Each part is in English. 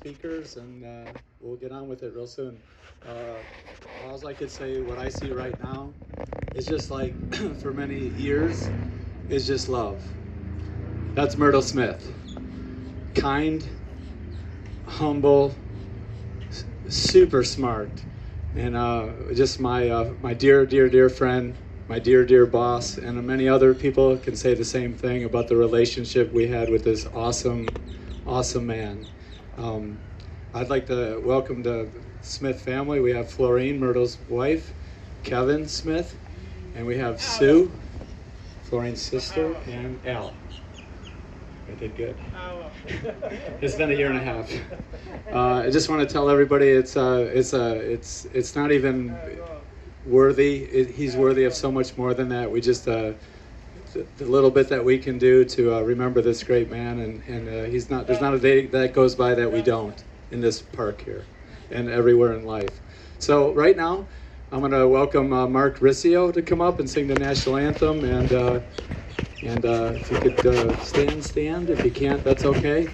speakers, and we'll get on with it real soon. All I could say, what I see right now, is just like for many years, is just love. That's Murdo Smith. Kind, humble, super smart, and just my dear friend, my dear boss, and many other people can say the same thing about the relationship we had with this awesome man. Um, I'd like to welcome the Smith family. We have Florine, Murdo's wife, Kevin Smith, and we have Sue, Florine's sister, and Al. I did good. It's been a year and a half. I just want to tell everybody it's not even worthy. He's worthy of so much more than that. We just the little bit that we can do to remember this great man, and there's not a day that goes by that we don't in this park here and everywhere in life. So right now, I'm going to welcome Mark Riccio to come up and sing the national anthem, and if you could stand. If you can't, that's okay.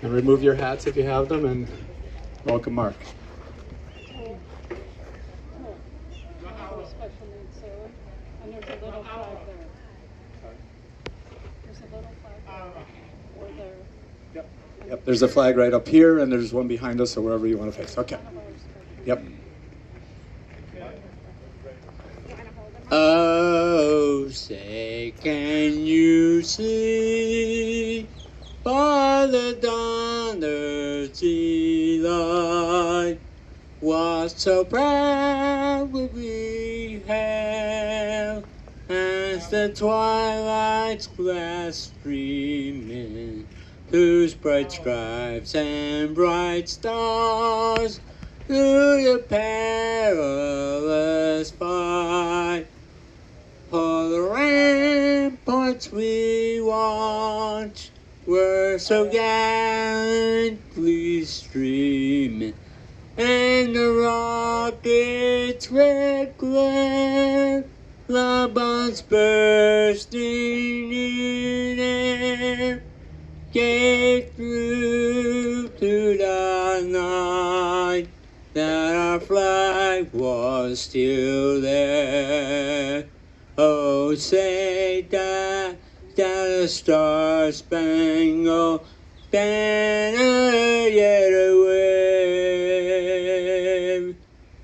And remove your hats if you have them, and welcome Mark. Special needs sailor, and there's a little flag there. There's a little flag there, or there. Yep, there's a flag right up here, and there's one behind us, or wherever you want to face. Okay. Yep. Oh, say, can you see by the dawn's delight what so proud we hailed as the twilight's glass streaming, whose bright stripes and bright stars through the perilous fight. For the ramparts we watched were so gallantly streaming, and the rocket's red glare, the bombs bursting in air, gave through to the night that our flag was still there. Oh, say that the star-spangled banner yet a-wave,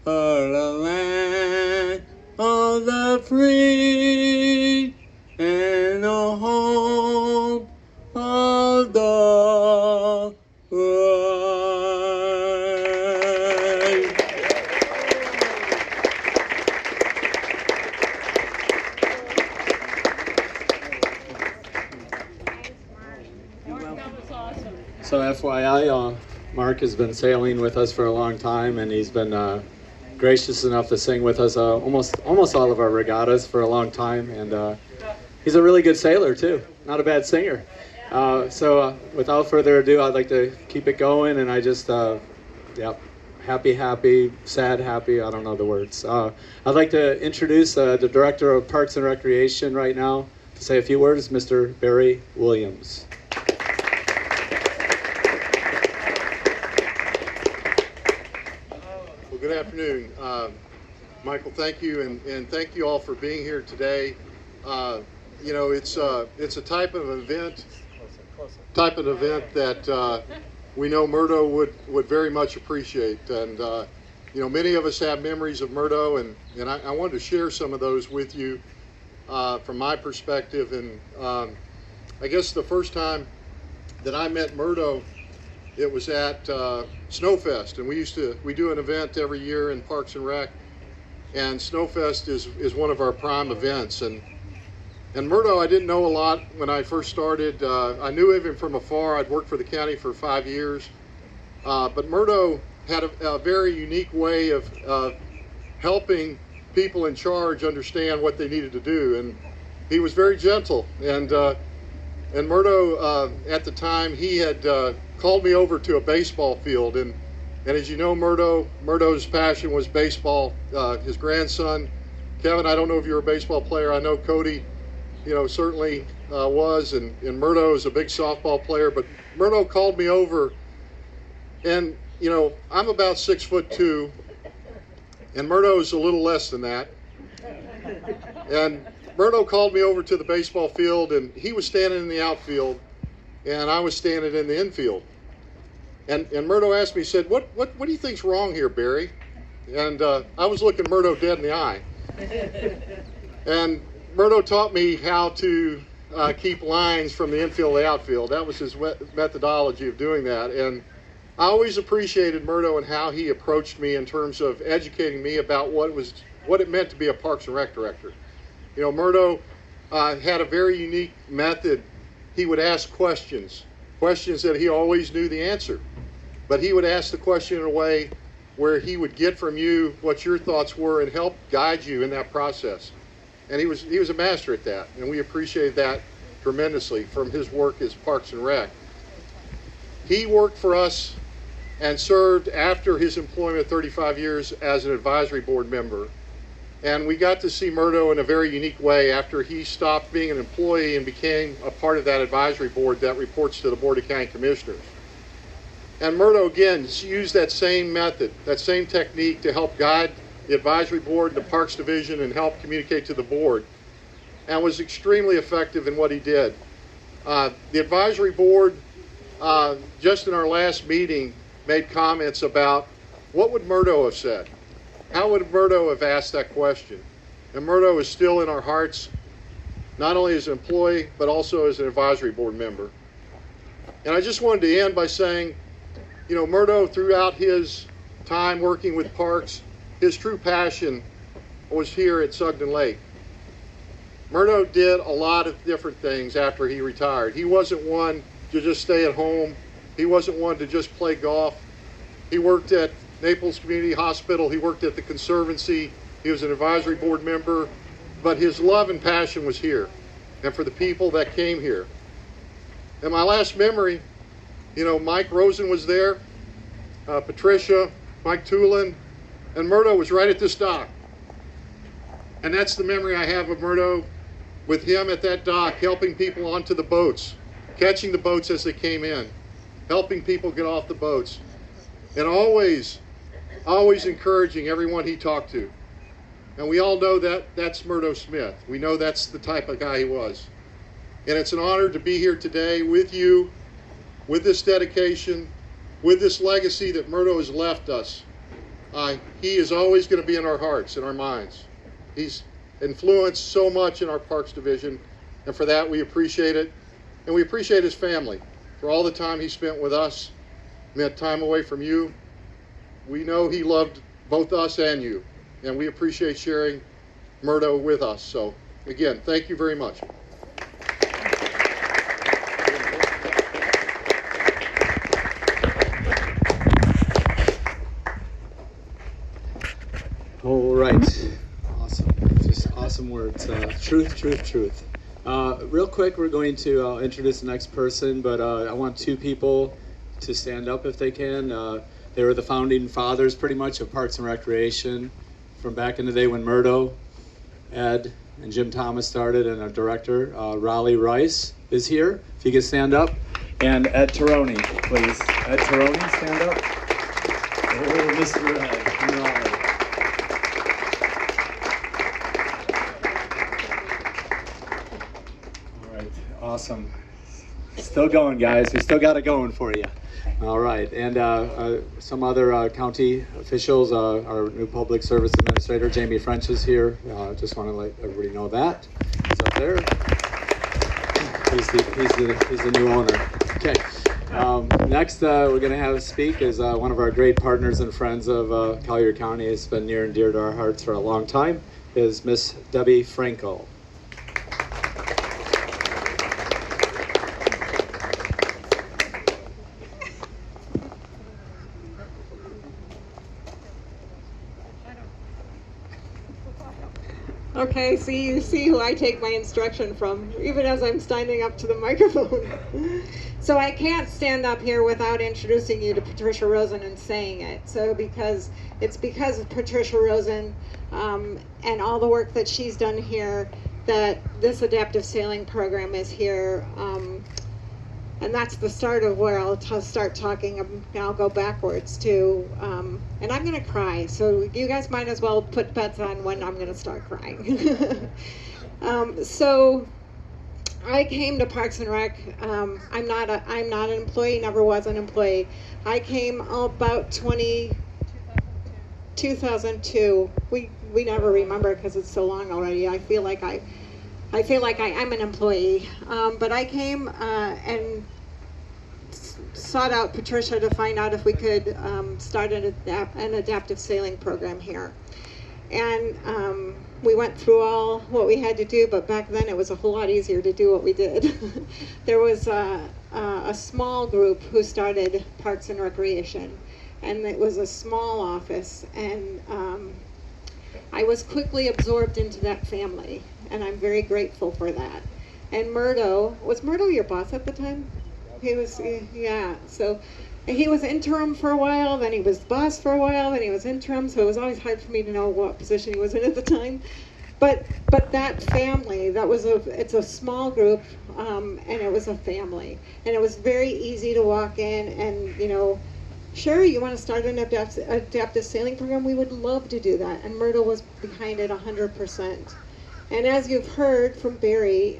for the land of the free and the home of the brave. So FYI, Mark has been sailing with us for a long time, and he's been gracious enough to sing with us almost all of our regattas for a long time, and he's a really good sailor too, not a bad singer. So without further ado, I'd like to keep it going, and I just, happy, sad, happy, I don't know the words. I'd like to introduce the Director of Parks and Recreation right now to say a few words, Mr. Barry Williams. Good afternoon. Michael, thank you, and thank you all for being here today. It's a type of event that we know Murdo would very much appreciate. And, many of us have memories of Murdo, and I wanted to share some of those with you from my perspective. And I guess the first time that I met Murdo, it was at Snowfest, and we do an event every year in Parks and Rec, and Snowfest is one of our prime events. And Murdo, I didn't know a lot when I first started. I knew him from afar. I'd worked for the county for 5 years, but Murdo had a very unique way of helping people in charge understand what they needed to do, and he was very gentle. And Murdo, at the time, he had called me over to a baseball field, and as you know, Murdo's passion was baseball. His grandson, Kevin, I don't know if you're a baseball player. I know Cody, certainly was, and Murdo is a big softball player. But Murdo called me over And, you know, I'm about 6'2", and Murdo's a little less than that. And Murdo called me over to the baseball field, and he was standing in the outfield, and I was standing in the infield. And Murdo asked me, he said, what do you think's wrong here, Barry? And I was looking Murdo dead in the eye. And Murdo taught me how to keep lines from the infield to the outfield. That was his methodology of doing that. And I always appreciated Murdo and how he approached me in terms of educating me about what it meant to be a Parks and Rec director. You know, Murdo had a very unique method. He would ask questions that he always knew the answer. But he would ask the question in a way where he would get from you what your thoughts were and help guide you in that process. And he was a master at that, and we appreciated that tremendously from his work as Parks and Rec. He worked for us and served after his employment 35 years as an advisory board member. And we got to see Murdo in a very unique way after he stopped being an employee and became a part of that advisory board that reports to the Board of County Commissioners. And Murdo, again, used that same method, that same technique to help guide the advisory board, the Parks Division, and help communicate to the board, and was extremely effective in what he did. The advisory board, just in our last meeting, made comments about what would Murdo have said? How would Murdo have asked that question? And Murdo is still in our hearts, not only as an employee, but also as an advisory board member. And I just wanted to end by saying, you know, Murdo, throughout his time working with parks, his true passion was here at Sugden Lake. Murdo did a lot of different things after he retired. He wasn't one to just stay at home. He wasn't one to just play golf. He worked at Naples Community Hospital. He worked at the Conservancy. He was an advisory board member. But his love and passion was here and for the people that came here. And my last memory, you know, Mike Rosen was there, Patricia, Mike Tulin, and Murdo was right at this dock. And that's the memory I have of Murdo, with him at that dock, helping people onto the boats, catching the boats as they came in, helping people get off the boats, and always encouraging everyone he talked to. And we all know that that's Murdo Smith. We know that's the type of guy he was. And it's an honor to be here today with you, with this dedication, with this legacy that Murdo has left us. He is always going to be in our hearts and our minds. He's influenced so much in our Parks Division, and for that we appreciate it. And we appreciate his family for all the time he spent with us and that time away from you. We know he loved both us and you, and we appreciate sharing Murdo with us. So again, thank you very much. All right, awesome, just awesome words. Truth, truth, truth. Real quick, we're going to introduce the next person, but I want two people to stand up if they can. They were the founding fathers, pretty much, of Parks and Recreation from back in the day when Murdo, Ed, and Jim Thomas started, and our director, Raleigh Rice, is here. If you could stand up. And Ed Taroni, please. Ed Taroni, stand up. Oh, Mr. Ed, Raleigh. Awesome. Still going, guys. We still got it going for you. All right. And some other county officials, our new public service administrator, Jamie French, is here. Just want to let everybody know that. He's up there. He's the new owner. Okay. Next, we're going to have speak is one of our great partners and friends of Collier County. It's been near and dear to our hearts for a long time, is Miss Debbie Franco. Okay, you see who I take my instruction from, even as I'm standing up to the microphone. So I can't stand up here without introducing you to Patricia Rosen and saying it. So because of Patricia Rosen and all the work that she's done here that this adaptive sailing program is here. And that's the start of where I'll start talking. I'll go backwards to, and I'm going to cry. So you guys might as well put bets on when I'm going to start crying. So I came to Parks and Rec. I'm not an employee. Never was an employee. I came about 2002. We never remember because it's so long already. I feel like I am an employee. But I came and sought out Patricia to find out if we could start an adaptive sailing program here. And we went through all what we had to do, but back then it was a whole lot easier to do what we did. There was a small group who started Parks and Recreation, and it was a small office, and I was quickly absorbed into that family, and I'm very grateful for that. And Murdo, was Murdo your boss at the time? He was, yeah, so he was interim for a while, then he was boss for a while, then he was interim, so it was always hard for me to know what position he was in at the time. But that family, it's a small group, and it was a family. And it was very easy to walk in and, sure, you want to start an adaptive sailing program? We would love to do that. And Murdo was behind it 100%. And as you've heard from Barry,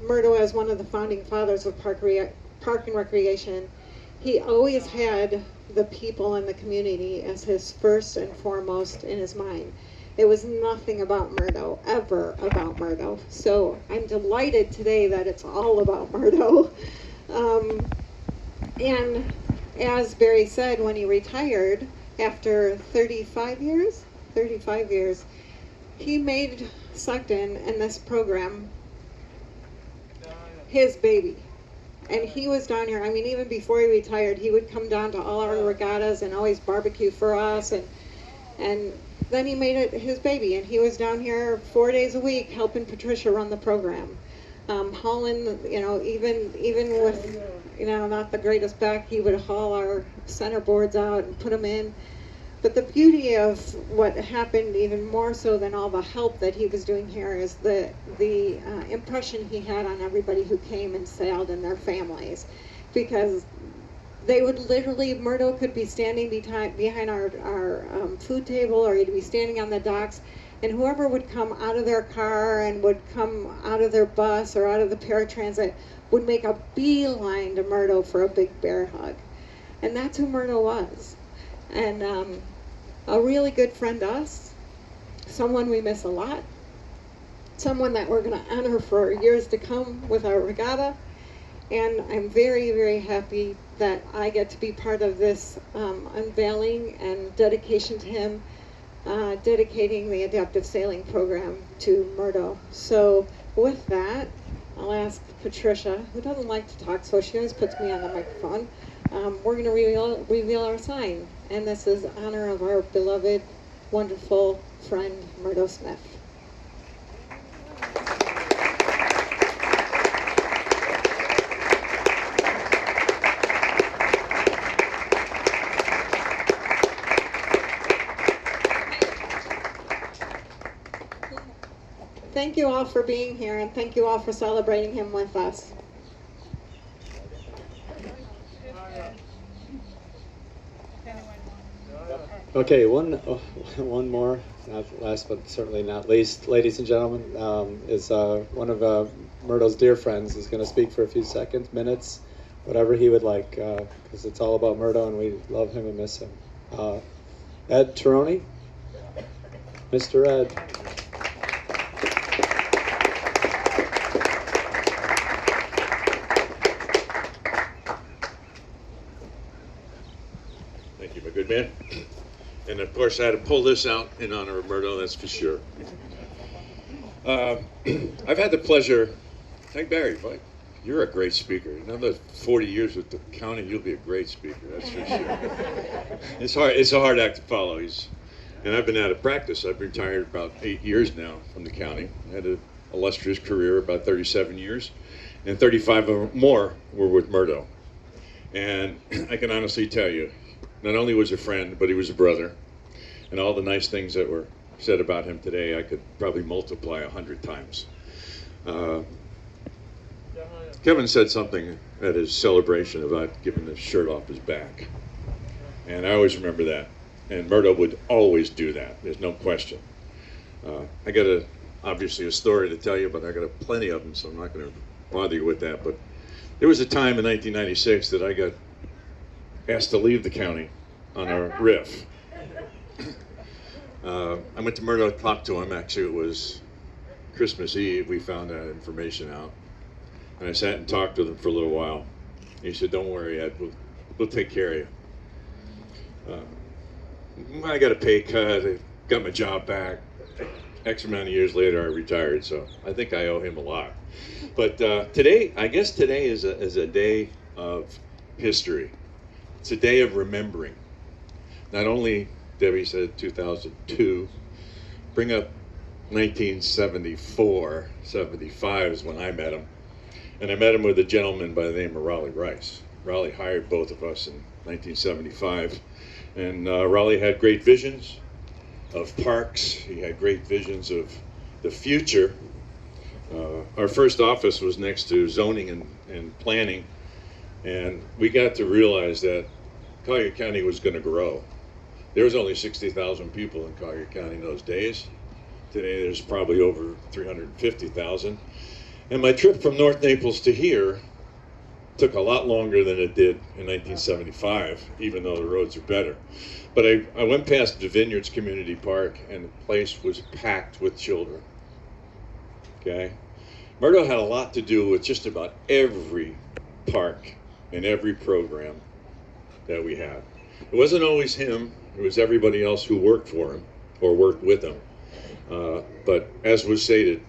Murdo, as one of the founding fathers of Park and Recreation, he always had the people in the community as his first and foremost in his mind. It was nothing about Murdo, ever about Murdo. So I'm delighted today that it's all about Murdo. And as Barry said, when he retired after 35 years, he made Suckton and this program his baby. And he was down here, even before he retired, he would come down to all our regattas and always barbecue for us. And then he made it his baby. And he was down here 4 days a week helping Patricia run the program. Hauling, even with, not the greatest back, he would haul our center boards out and put them in. But the beauty of what happened, even more so than all the help that he was doing here, is the impression he had on everybody who came and sailed and their families. Because they would literally, Murdo could be standing behind our food table, or he'd be standing on the docks, and whoever would come out of their car and would come out of their bus or out of the paratransit would make a beeline to Murdo for a big bear hug. And that's who Murdo was. And a really good friend to us, someone we miss a lot, someone that we're going to honor for years to come with our regatta. And I'm very, very happy that I get to be part of this unveiling and dedication to him, dedicating the adaptive sailing program to Murdo. So with that, I'll ask Patricia, who doesn't like to talk, so she always puts me on the microphone. We're going to reveal our sign, and this is in honor of our beloved, wonderful friend, Murdo Smith. Thank you all for being here, and thank you all for celebrating him with us. Okay, one more, not last but certainly not least, ladies and gentlemen, is one of Murdo's dear friends is going to speak for a few seconds, minutes, whatever he would like, because it's all about Murdo and we love him and miss him. Ed Tironi, Mr. Ed. Thank you, my good man. And of course, I had to pull this out in honor of Murdo, that's for sure. I've had the pleasure, thank Barry, but you're a great speaker. Another 40 years with the county, you'll be a great speaker, that's for sure. It's a hard act to follow. And I've been out of practice. I've retired about 8 years now from the county. I had an illustrious career, about 37 years, and 35 or more were with Murdo. And I can honestly tell you, not only was a friend, but he was a brother. And all the nice things that were said about him today, I could probably multiply 100 times. Kevin said something at his celebration about giving the shirt off his back. And I always remember that. And Murdo would always do that. There's no question. I got obviously a story to tell you, but I got plenty of them, so I'm not going to bother you with that. But there was a time in 1996 that I got asked to leave the county on a riff. I went to Murdo to talk to him. Actually, it was Christmas Eve. We found that information out. And I sat and talked with him for a little while. He said, "Don't worry, Ed, we'll take care of you." I got a pay cut. I got my job back. X amount of years later, I retired, so I think I owe him a lot. But today, I guess today is a day of history. It's a day of remembering. Not only, Debbie said 2002, bring up 1974, 75 is when I met him. And I met him with a gentleman by the name of Raleigh Rice. Raleigh hired both of us in 1975. And Raleigh had great visions of parks. He had great visions of the future. Our first office was next to zoning and planning. And we got to realize that Collier County was going to grow. There was only 60,000 people in Collier County in those days. Today there's probably over 350,000. And my trip from North Naples to here took a lot longer than it did in 1975, even though the roads are better. But I went past the Vineyards Community Park, and the place was packed with children. Okay? Murdo had a lot to do with just about every park and every program that we had. It wasn't always him, it was everybody else who worked for him or worked with him. But as was stated,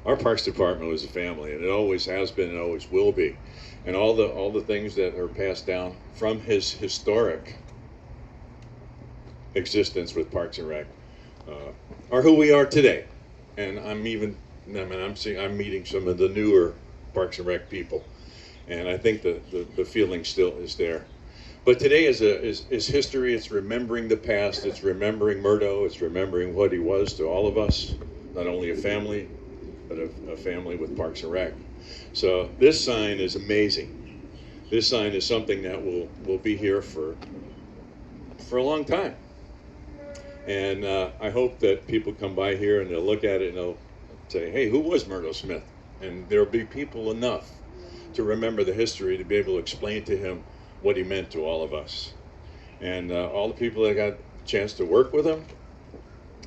our Parks Department was a family, and it always has been and always will be. And all the things that are passed down from his historic existence with Parks and Rec are who we are today. And I'm meeting some of the newer Parks and Rec people, and I think the feeling still is there. But today is history. It's remembering the past. It's remembering Murdo. It's remembering what he was to all of us, not only a family, but a family with Parks and Rec. So this sign is amazing. This sign is something that will be here for a long time. And I hope that people come by here and they'll look at it and they'll say, "Hey, who was Murdo Smith?" And there'll be people enough to remember the history to be able to explain to him what he meant to all of us. And all the people that got a chance to work with him,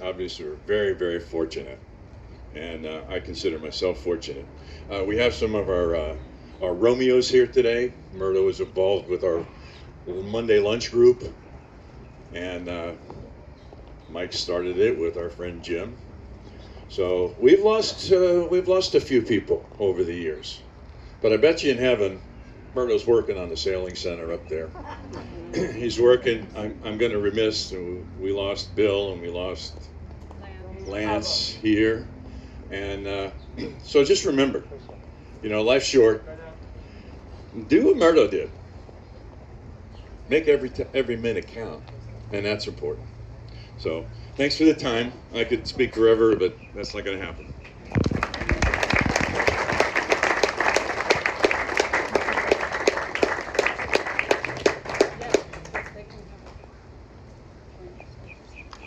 obviously, were very, very fortunate. And I consider myself fortunate. We have some of our Romeos here today. Murdo is involved with our Monday lunch group, and Mike started it with our friend Jim. So we've lost a few people over the years, but I bet you in heaven, Murdo's working on the sailing center up there. He's working. I'm going to remiss. We lost Bill and we lost Lance here. And so just remember, life's short. Do what Murdo did. Make every minute count, and that's important. So thanks for the time. I could speak forever, but that's not going to happen.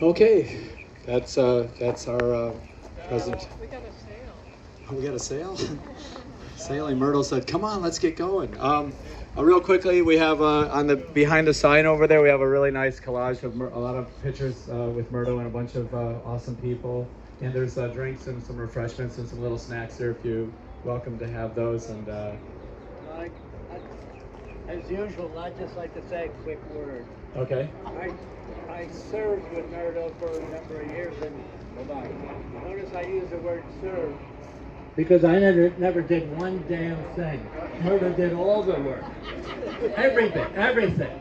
Okay, that's our present. We got a sale. Oh, we got a sale? Sailing. Murdo said, "Come on, let's get going." Real quickly, we have behind the sign over there, we have a really nice collage of a lot of pictures with Murdo and a bunch of awesome people. And there's drinks and some refreshments and some little snacks there if you're welcome to have those. And as usual, I'd just like to say a quick word. okay. I served with Murdo for a number of years, and notice I use the word serve because I never did one damn thing. Murdo did all the work. Everything.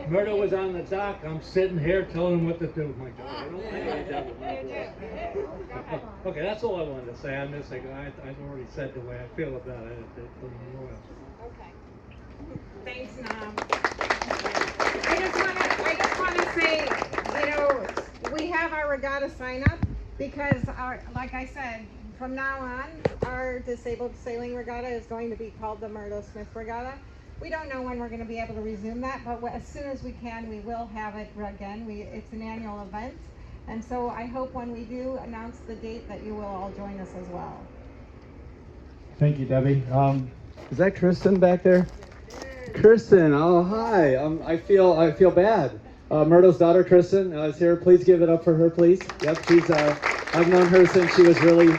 Murdo was on the dock. I'm sitting here telling him what to do. My God, I don't think I dealt with Murdo. Okay, that's all I wanted to say. I've already said the way I feel about it. Okay. Thanks, Nam. I just want to say, we have our regatta sign up because, like I said, from now on, our disabled sailing regatta is going to be called the Murdo Smith Regatta. We don't know when we're going to be able to resume that, but as soon as we can, we will have it again. It's an annual event, and so I hope when we do announce the date that you will all join us as well. Thank you, Debbie. Is that Kristen back there? Kristen, oh hi. I feel bad. Murdo's daughter, Kristen, is here. Please give it up for her, please. Yep, she's. I've known her since she was really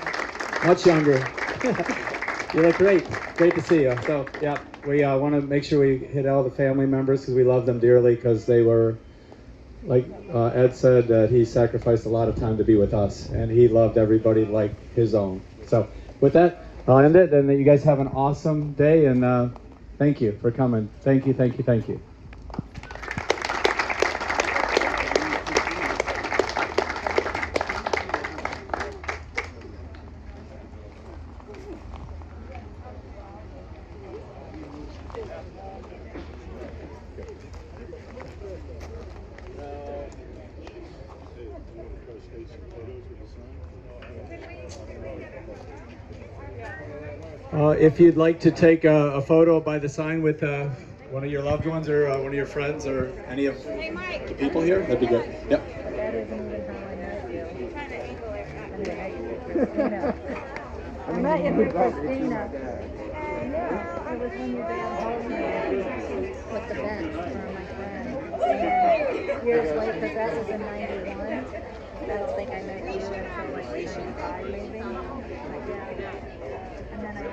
much younger. You look great. Great to see you. So, yeah, we want to make sure we hit all the family members because we love them dearly because they were, like Ed said, that he sacrificed a lot of time to be with us, and he loved everybody like his own. So, with that, I'll end it, and you guys have an awesome day, and thank you for coming. Thank you, thank you, thank you. If you'd like to take a photo by the sign with one of your loved ones or one of your friends or any of the people here, that'd be great. Yep. I met you through Christina. Yeah, it was when your dad helped me with the bench for my friend. And years later, because that was in 91, I don't think I met you until like 95 maybe. And then I